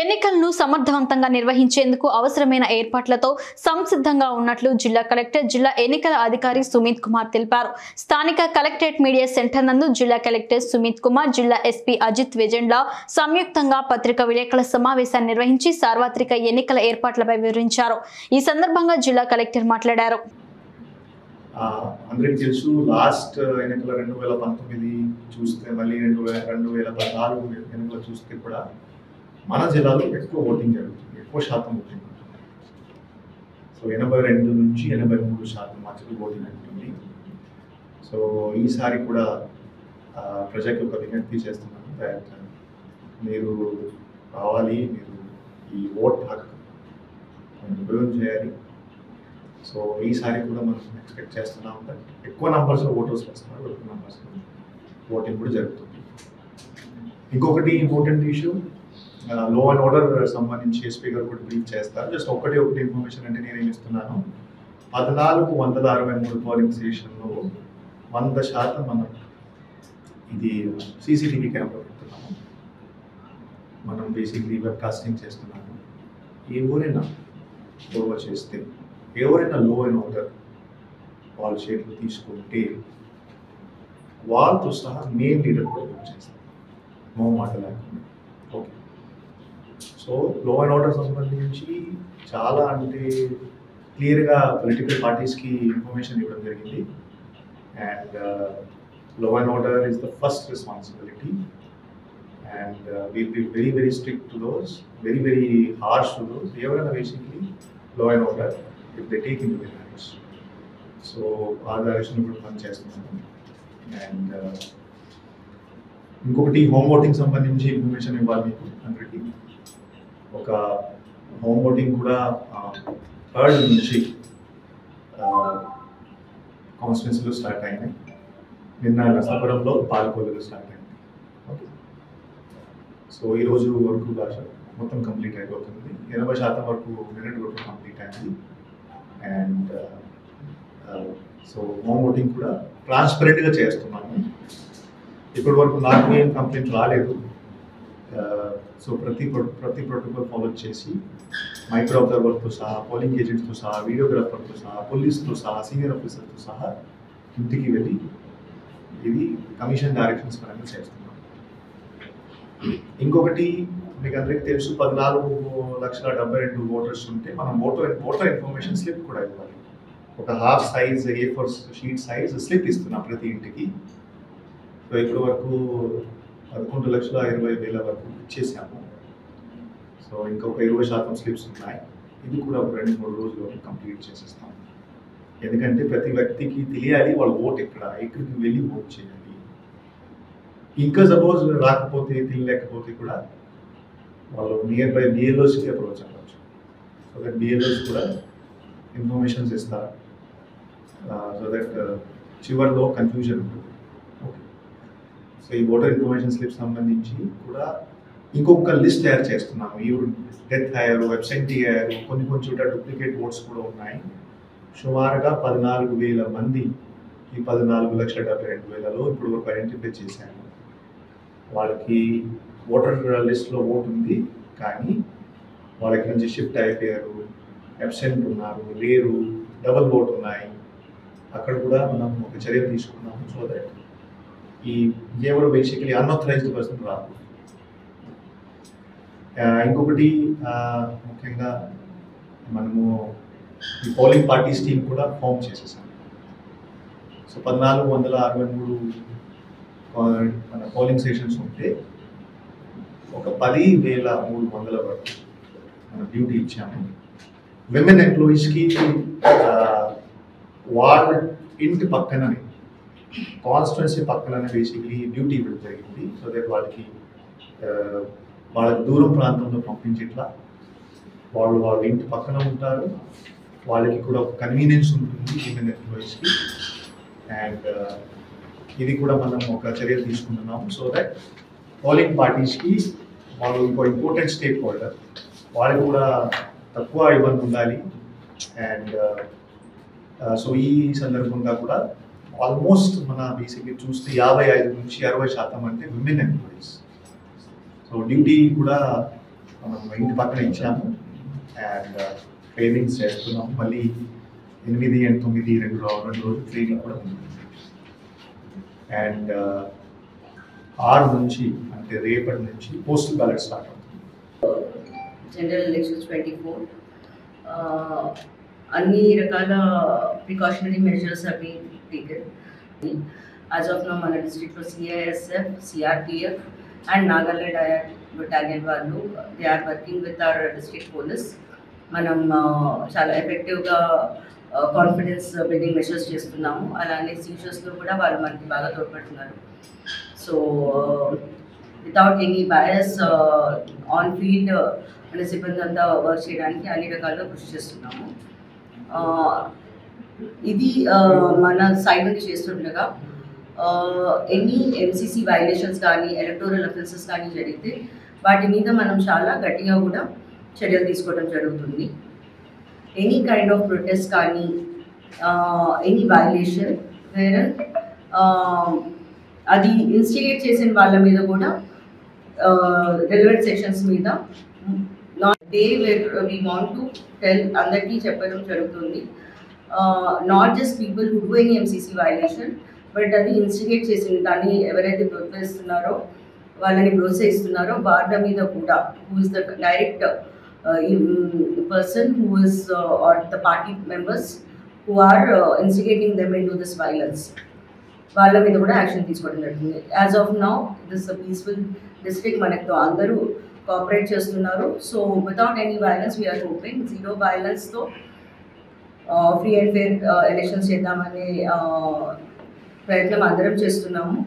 ఎన్నికలను సమర్థవంతంగా నిర్వహించేందుకు అవసరమైన ఏర్పాట్లతో సంసిద్ధంగా ఉన్నట్లు జిల్లా కలెక్టర్, జిల్లా ఎన్నికల అధికారి సుమిత్ కుమార్ తెలిపారు. స్థానిక కలెక్టరేట్ మీడియా సెంటర్ నందు జిల్లా కలెక్టర్ సుమిత్ కుమార్, జిల్లా ఎస్పీ అజిత్ వెజెండ్ల సంయుక్తంగా పత్రికా విలేకరుల సమావేశాన్ని నిర్వహించి సార్వత్రిక ఎన్నికల ఏర్పాట్లపై వివరించారు. ఈ సందర్భంగా జిల్లా కలెక్టర్ మాట్లాడారు. అందరికీ తెలుసు, లాస్ట్ ఎన్నికల 2019 చూస్తే, మళ్ళీ 2014 ఎన్నికలు చూస్తే కూడా మన జిల్లాలో ఎక్కువ ఓటింగ్ జరుగుతుంది, ఎక్కువ శాతం ఓటింగ్ ఉంటుంది. సో 82 నుంచి 83% మధ్యలో ఓటింగ్ ఉంటుంది. సో ఈసారి కూడా ప్రజలకు ఒక విజ్ఞప్తి చేస్తున్నాను, దట్ మీరు రావాలి, మీరు ఈ ఓట్ హక్కు ఉపయోగం చేయాలి. సో ఈసారి కూడా మనం ఎక్స్పెక్ట్ చేస్తున్నాం దట్ ఎక్కువ నంబర్స్లో ఓటర్స్ వస్తున్నారు, ఎక్కువ నంబర్స్లో ఓటింగ్ కూడా జరుగుతుంది. ఇంకొకటి ఇంపార్టెంట్ ఇష్యూ, లో అండ్ ఆర్డర్ సంబంధించి ఎస్పీ గారు కూడా బ్రీఫ్ చేస్తారు. జస్ట్ ఒకటి ఇన్ఫర్మేషన్ అంటే నేనేమి ఇస్తున్నాను, 1463 పోలింగ్ స్టేషన్లో 100% మనం ఇది సీసీటీవీ కెమెరా పెడుతున్నాము. మనం బేసిక్లీ వెబ్ కాస్టింగ్ చేస్తున్నాము. ఎవరైనా గొడవ చేస్తే, ఎవరైనా లో అండ్ ఆర్డర్ వాళ్ళ చేతులు తీసుకుంటే వాళ్ళతో సహా మెయిన్ లీడర్ కూడా చేస్తాం, నో మాట లేకుండా. ఓకే, సో లో అండ్ ఆర్డర్ సంబంధించి చాలా అంటే క్లియర్గా పొలిటికల్ పార్టీస్కి ఇన్ఫర్మేషన్ ఇవ్వడం జరిగింది. అండ్ లో and order is the first responsibility, and will be very very strict to those, very very harsh to those ఎవరైనా బేసిక్లీ లో and order if they take in to their hands. So ఆ direction కూడా పని చేస్తున్నాము. And ఇంకొకటి home voting సంబంధించి information ఇవ్వాలి మీకు అందరికీ. ఒక హోమ్ ఓటింగ్ కూడా 3rd నుంచి కాన్స్టిట్యున్సీలో స్టార్ట్ అయినాయి. నిన్న నర్సాపురంలో, పాలకొల్లులో స్టార్ట్ అయింది. ఓకే, సో ఈరోజు వరకు భాష మొత్తం కంప్లీట్ అయిపోతుంది. 80% వరకు మినిట్ వరకు కంప్లీట్ అయింది. అండ్ సో హోమ్ ఓటింగ్ కూడా ట్రాన్స్పరెంట్గా చేస్తున్నాము. ఇప్పటి వరకు నాకు ఏం కంప్లైంట్ రాలేదు. సో ప్రతి ప్రోటోకాల్ ఫాలో చేసి మైక్రో అబ్జర్వర్తో సహా, పోలింగ్ ఏజెంట్స్తో సహా, వీడియోగ్రాఫర్తో సహా, పోలీస్తో సహా, సీనియర్ ఆఫీసర్తో సహా ఇంటికి వెళ్ళి ఇది కమిషన్ డైరెక్షన్స్ పరంగా చేస్తున్నాం. ఇంకొకటి మీకు అందరికీ తెలుసు, 14,72,000 ఓటర్స్ ఉంటే మనం ఓటర్ ఇన్ఫర్మేషన్ స్లిప్ కూడా ఇవ్వాలి. ఒక half size A4 sheet size slip ఇస్తున్నాం ప్రతి ఇంటికి. సో ఇప్పటి వరకు 11,20,000 వరకు ఇచ్చేసాము. సో ఇంకొక 20% స్లిప్స్ ఉన్నాయి. ఇది కూడా ఒక 2-3 రోజుల్లో కంప్లీట్ చేసేస్తాం. ఎందుకంటే ప్రతి వ్యక్తికి తెలియాలి వాళ్ళ ఓట్ ఎక్కడికి వెళ్ళి ఓట్ చేయాలి. ఇంకా సపోజ్ రాకపోతే, తెలియలేకపోతే కూడా వాళ్ళు నియర్ బై BLOస్కి అప్రోచ్ అవ్వచ్చు. సో దట్ BLOస్ కూడా ఇన్ఫర్మేషన్స్ ఇస్తారు. సో దట్ చివరిలో కన్ఫ్యూజన్ ఉంటుంది. ఓకే, సో ఈ ఓటర్ ఇన్ఫర్మేషన్ స్లిప్ సంబంధించి కూడా ఇంకొక లిస్ట్ తయారు చేస్తున్నాము. ఎవరు డెత్ అయ్యారు, అబ్సెంటీ అయ్యారు, కొన్ని చోట డూప్లికేట్ ఓట్స్ కూడా ఉన్నాయి. సుమారుగా 14,000 మంది ఈ 14,72,000లో ఇప్పుడు వరకు ఐడెంటిఫై చేశాము. వాళ్ళకి ఓటర్ లిస్ట్లో ఓటు ఉంది, కానీ వాళ్ళకి నుంచి షిఫ్ట్ అయిపోయారు, అబ్సెంట్ ఉన్నారు, లేరు, డబుల్ ఓట్ ఉన్నాయి. అక్కడ కూడా మనం ఒక చర్య తీసుకున్నాము. సో దట్ ఈ ఎవరు బేసికలీ అన్ఆథరైజ్డ్ పర్సన్ రాదు. ఇంకొకటి ముఖ్యంగా మనము ఈ పోలింగ్ పార్టీస్ టీమ్ కూడా ఫామ్ చేసేసాం. సో 1463 మన పోలింగ్ స్టేషన్స్ ఉంటే ఒక 10,300 వరకు మన డ్యూటీ ఇచ్చాము. విమెన్ ఎంప్లాయీస్కి వాళ్ళ ఇంటి పక్కననే, కాన్స్టిట్యున్సీ పక్కననే బేసిక్లీ డ్యూటీ ఇవ్వడం జరిగింది. సో దట్ వాళ్ళకి దూరం ప్రాంతంలో పంపించేట్లా వాళ్ళ ఇంటి పక్కన ఉంటారు. వాళ్ళకి కూడా ఒక కన్వీనియన్స్ ఉంటుంది విమెన్ ఎంప్లాయీస్కి. అండ్ ఇది కూడా మనం ఒక చర్య తీసుకుంటున్నాము. సో దట్ పోలింగ్ పార్టీస్కి వాళ్ళు ఇంకో ఇంపార్టెంట్ స్టేక్ హోల్డర్, వాళ్ళకి కూడా తక్కువ ఇబ్బంది ఉండాలి. అండ్ సో ఈ సందర్భంగా కూడా ఆల్మోస్ట్ మన బేసిక్లీ చూస్తే 55 నుంచి 60% అంటే విమెన్ ఎంప్లాయీస్. సో డ్యూటీ కూడా మనం ఇంటి పక్కన ఇచ్చాము అండ్ ట్రైనింగ్స్ చేస్తున్నాం. మళ్ళీ 8 and 9 2 రోజులు ట్రైనింగ్ కూడా ఉంది. అండ్ 6 నుంచి అంటే రేపటి నుంచి పోస్టల్ బ్యాలెట్ స్టార్ట్ అవుతుంది. జనరల్ ఎలక్షన్స్ 24 అన్ని రకాల ప్రికాషనరీ మెజర్స్ అవి టేకెన్. యాజ్ ఆఫ్ నౌ మన డిస్ట్రిక్ట్లో CISF, CRPF and Nagaland battalion వాళ్ళు they are working with our district police. మనం చాలా ఎఫెక్టివ్గా కాన్ఫిడెన్స్ బిల్డింగ్ మెషర్స్ చేస్తున్నాము. అలానే సీజర్స్లో కూడా వాళ్ళు మనకి బాగా తోడ్పడుతున్నారు. So without any bias on field మన సిబ్బంది అంతా వర్క్ చేయడానికి అన్ని రకాలుగా కృషి చేస్తున్నాము. ఇది మన సైడ్ నుంచి చేస్తుండగా ఎనీ MCC వైలేషన్స్ కానీ ఎలక్టోరల్ అఫెన్సెస్ కానీ జరిగితే వాటి మీద మనం చాలా గట్టిగా కూడా చర్యలు తీసుకోవడం జరుగుతుంది. ఎనీ కైండ్ ఆఫ్ ప్రొటెస్ట్ కానీ ఎనీ వైలేషన్ వేరే అది ఇన్స్టిగేట్ చేసిన వాళ్ళ మీద కూడా రెలవెంట్ సెక్షన్స్ మీద day we want to tell అందరికీ చెప్పడం జరుగుతుంది. Not just people who do any MCC violation, but అది ఇన్స్టిగేట్ చేసిన దాన్ని ఎవరైతే ప్రోత్సహిస్తున్నారో వాళ్ళని ప్రోత్సహిస్తున్నారో వాళ్ళ మీద కూడా who is the direct person who is or the party members who are instigating them into this violence, వాళ్ళ మీద కూడా యాక్షన్ తీసుకోవడం జరుగుతుంది. As of now this peaceful district మనకు అందరూ కోఆపరేట్ చేస్తున్నారు. So without any violence we're hoping zero వైలెన్స్తో free and fair elections చేద్దామనే ప్రయత్నం అందరం చేస్తున్నాము.